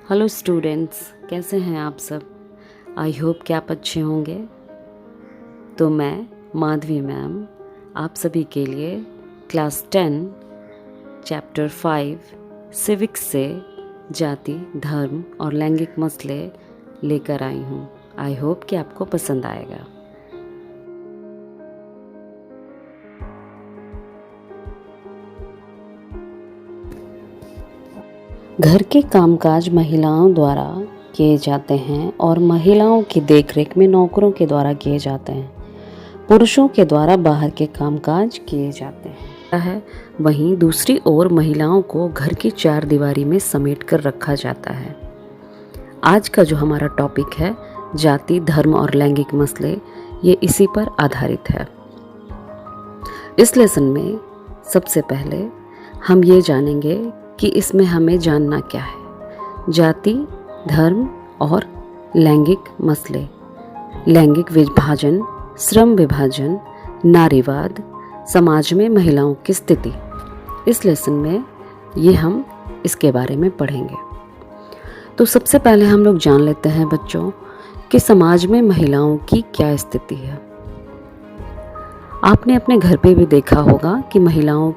Hello students, कैसे हैं आप सब। आई होप कि आप अच्छे होंगे। तो मैं माधवी मैम आप सभी के लिए क्लास 10 चैप्टर 5 सिविक्स से जाति, धर्म और लैंगिक मसले लेकर आई हूँ। आई होप कि आपको पसंद आएगा। घर के कामकाज महिलाओं द्वारा किए जाते हैं और महिलाओं की देखरेख में नौकरों के द्वारा किए जाते हैं। पुरुषों के द्वारा बाहर के कामकाज किए जाते हैं। वहीं दूसरी ओर महिलाओं को घर की चार दीवारी में समेट कर रखा जाता है। आज का जो हमारा टॉपिक है जाति, धर्म और लैंगिक मसले, ये इसी पर आधारित है। इस लेसन में सबसे पहले हम ये जानेंगे कि इसमें हमें जानना क्या है। जाति, धर्म और लैंगिक मसले, लैंगिक विभाजन, श्रम विभाजन, नारीवाद, समाज में महिलाओं की स्थिति। इस लेसन में ये हम इसके बारे में पढ़ेंगे। तो सबसे पहले हम लोग जान लेते हैं बच्चों कि समाज में महिलाओं की क्या स्थिति है। आपने अपने घर पे भी देखा होगा कि महिलाओं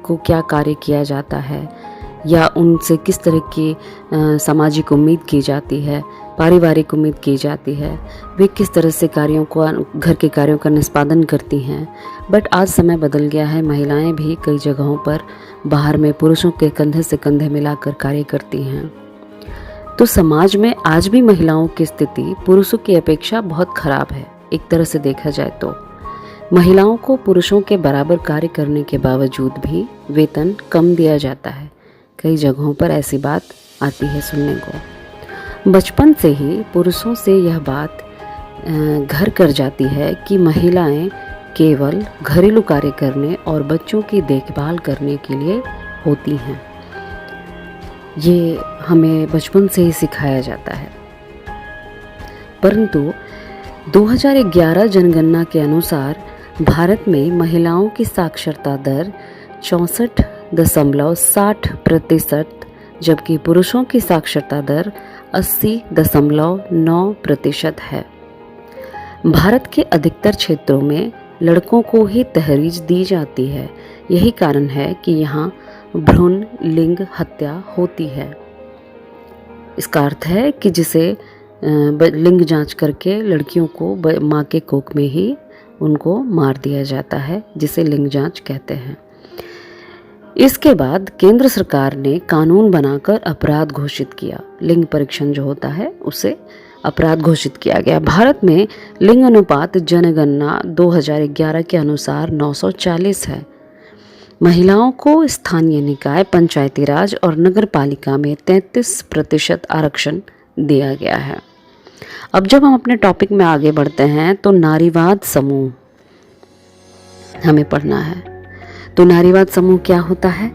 को क्या कार्य किया जाता है या उनसे किस तरह की सामाजिक उम्मीद की जाती है, पारिवारिक उम्मीद की जाती है, वे किस तरह से घर के कार्यों का निष्पादन करती हैं। बट आज समय बदल गया है, महिलाएं भी कई जगहों पर बाहर में पुरुषों के कंधे से कंधे मिलाकर कार्य करती हैं। तो समाज में आज भी महिलाओं की स्थिति पुरुषों की अपेक्षा बहुत खराब है। एक तरह से देखा जाए तो महिलाओं को पुरुषों के बराबर कार्य करने के बावजूद भी वेतन कम दिया जाता है। कई जगहों पर ऐसी बात आती है सुनने को। बचपन से ही पुरुषों से यह बात घर कर जाती है कि महिलाएं केवल घरेलू कार्य करने और बच्चों की देखभाल करने के लिए होती हैं। ये हमें बचपन से ही सिखाया जाता है। परंतु 2011 जनगणना के अनुसार भारत में महिलाओं की साक्षरता दर 64.60%, जबकि पुरुषों की साक्षरता दर 80.9% है। भारत के अधिकतर क्षेत्रों में लड़कों को ही तहरीज दी जाती है। यही कारण है कि यहाँ भ्रूण लिंग हत्या होती है। इसका अर्थ है कि जिसे लिंग जांच करके लड़कियों को माँ के कोख में ही उनको मार दिया जाता है, जिसे लिंग जांच कहते हैं। इसके बाद केंद्र सरकार ने कानून बनाकर अपराध घोषित किया। लिंग परीक्षण जो होता है उसे अपराध घोषित किया गया। भारत में लिंग अनुपात जनगणना 2011 के अनुसार 940 है। महिलाओं को स्थानीय निकाय, पंचायती राज और नगर पालिका में 33% आरक्षण दिया गया है। अब जब हम अपने टॉपिक में आगे बढ़ते हैं तो नारीवाद समूह हमें पढ़ना है। तो नारीवाद समूह क्या होता है?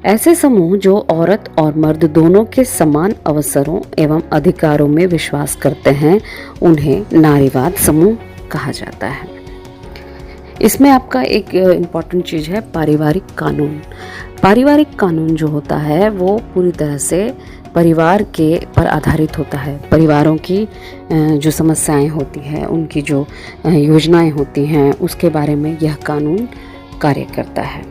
ऐसे समूह जो औरत और मर्द दोनों के समान अवसरों एवं अधिकारों में विश्वास करते हैं, उन्हें नारीवाद समूह कहा जाता है। इसमें आपका एक इम्पॉर्टेंट चीज़ है पारिवारिक कानून। पारिवारिक कानून जो होता है वो पूरी तरह से परिवार के पर आधारित होता है। परिवारों की जो समस्याएं होती हैं, उनकी जो योजनाएं होती हैं, उसके बारे में यह कानून कार्य करता है।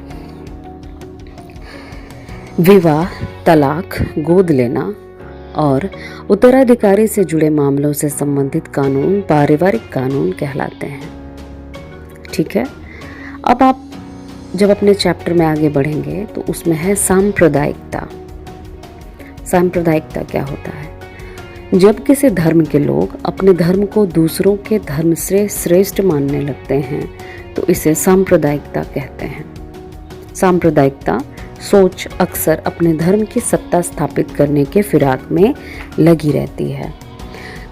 विवाह, तलाक, गोद लेना और उत्तराधिकारी से जुड़े मामलों से संबंधित कानून पारिवारिक कानून कहलाते हैं। ठीक है। अब आप जब अपने चैप्टर में आगे बढ़ेंगे तो उसमें है सांप्रदायिकता। सांप्रदायिकता क्या होता है? जब किसी धर्म के लोग अपने धर्म को दूसरों के धर्म से श्रेष्ठ मानने लगते हैं तो इसे सांप्रदायिकता कहते हैं। सांप्रदायिकता सोच अक्सर अपने धर्म की सत्ता स्थापित करने के फिराक में लगी रहती है।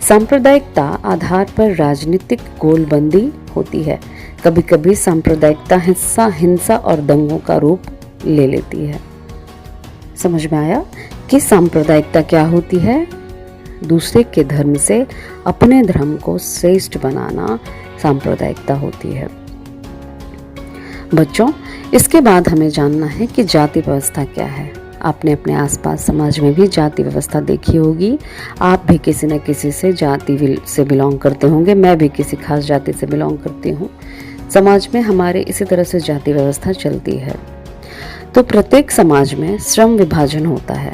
सांप्रदायिकता आधार पर राजनीतिक गोलबंदी होती है। कभी कभी सांप्रदायिकता हिंसा और दंगों का रूप ले लेती है। समझ में आया कि सांप्रदायिकता क्या होती है? दूसरे के धर्म से अपने धर्म को श्रेष्ठ बनाना सांप्रदायिकता होती है। बच्चों, इसके बाद हमें जानना है कि जाति व्यवस्था क्या है। आपने अपने आसपास समाज में भी जाति व्यवस्था देखी होगी। आप भी किसी न किसी से जाति से बिलोंग करते होंगे। मैं भी किसी खास जाति से बिलोंग करती हूँ। समाज में हमारे इसी तरह से जाति व्यवस्था चलती है। तो प्रत्येक समाज में श्रम विभाजन होता है।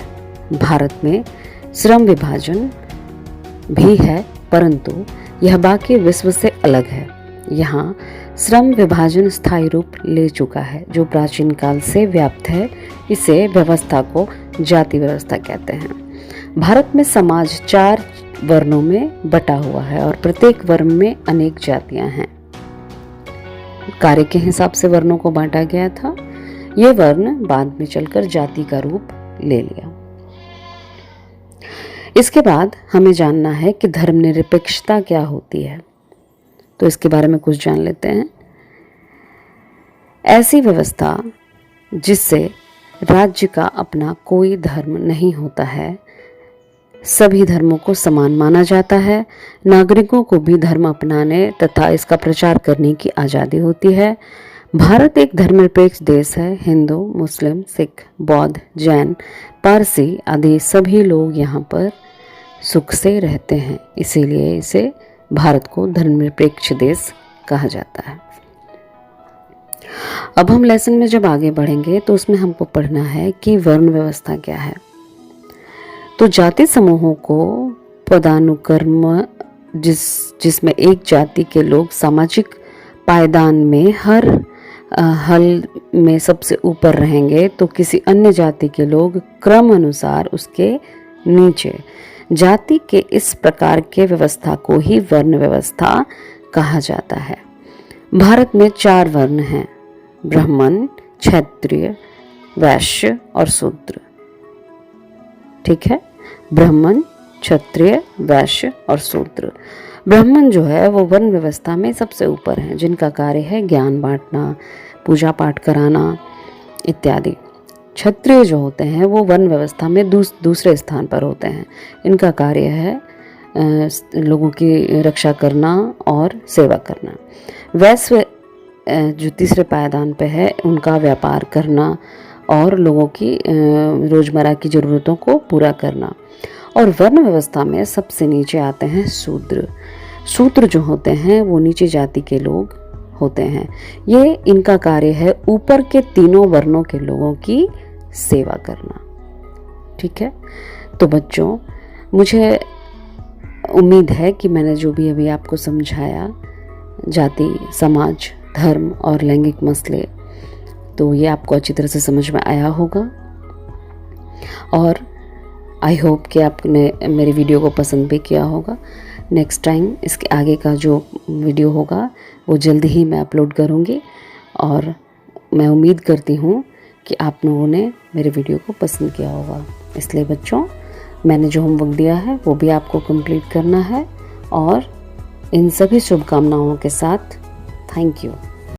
भारत में श्रम विभाजन भी है, परंतु यह बाकी विश्व से अलग है। यहाँ श्रम विभाजन स्थायी रूप ले चुका है, जो प्राचीन काल से व्याप्त है। इसे व्यवस्था को जाति व्यवस्था कहते हैं। भारत में समाज 4 वर्णों में बटा हुआ है और प्रत्येक वर्ण में अनेक जातियां हैं। कार्य के हिसाब से वर्णों को बांटा गया था। ये वर्ण बाद में चलकर जाति का रूप ले लिया। इसके बाद हमें जानना है कि धर्मनिरपेक्षता क्या होती है। तो इसके बारे में कुछ जान लेते हैं। ऐसी व्यवस्था जिससे राज्य का अपना कोई धर्म नहीं होता है, सभी धर्मों को समान माना जाता है, नागरिकों को भी धर्म अपनाने तथा इसका प्रचार करने की आज़ादी होती है। भारत एक धर्मनिरपेक्ष देश है। हिंदू, मुस्लिम, सिख, बौद्ध, जैन, पारसी आदि सभी लोग यहाँ पर सुख से रहते हैं, इसीलिए इसे भारत को धर्मनिरपेक्ष देश कहा जाता है। अब हम लेसन में जब आगे बढ़ेंगे तो उसमें हमको पढ़ना है कि वर्ण व्यवस्था क्या है। तो जाति समूहों को पदानुक्रम जिसमें एक जाति के लोग सामाजिक पायदान में हर हल में सबसे ऊपर रहेंगे, तो किसी अन्य जाति के लोग क्रम अनुसार उसके नीचे। जाति के इस प्रकार के व्यवस्था को ही वर्ण व्यवस्था कहा जाता है। भारत में 4 वर्ण हैं: ब्राह्मण, क्षत्रिय, वैश्य और शूद्र। ठीक है, ब्राह्मण, क्षत्रिय, वैश्य और शूद्र। ब्राह्मण जो है वो वर्ण व्यवस्था में सबसे ऊपर हैं, जिनका कार्य है ज्ञान बांटना, पूजा पाठ कराना इत्यादि। क्षत्रिय जो होते हैं वो वर्ण व्यवस्था में दूसरे स्थान पर होते हैं। इनका कार्य है लोगों की रक्षा करना और सेवा करना। वैश्य जो तीसरे पायदान पे है, उनका व्यापार करना और लोगों की रोजमर्रा की ज़रूरतों को पूरा करना। और वर्ण व्यवस्था में सबसे नीचे आते हैं शूद्र। शूद्र जो होते हैं वो नीचे जाति के लोग होते हैं। ये इनका कार्य है ऊपर के तीनों वर्णों के लोगों की सेवा करना। ठीक है, तो बच्चों, मुझे उम्मीद है कि मैंने जो भी अभी आपको समझाया, जाति, समाज, धर्म और लैंगिक मसले, तो ये आपको अच्छी तरह से समझ में आया होगा। और आई होप कि आपने मेरी वीडियो को पसंद भी किया होगा। नेक्स्ट टाइम इसके आगे का जो वीडियो होगा वो जल्दी ही मैं अपलोड करूँगी, और मैं उम्मीद करती हूँ कि आप लोगों ने मेरे वीडियो को पसंद किया होगा। इसलिए बच्चों, मैंने जो होमवर्क दिया है वो भी आपको कंप्लीट करना है। और इन सभी शुभकामनाओं के साथ थैंक यू।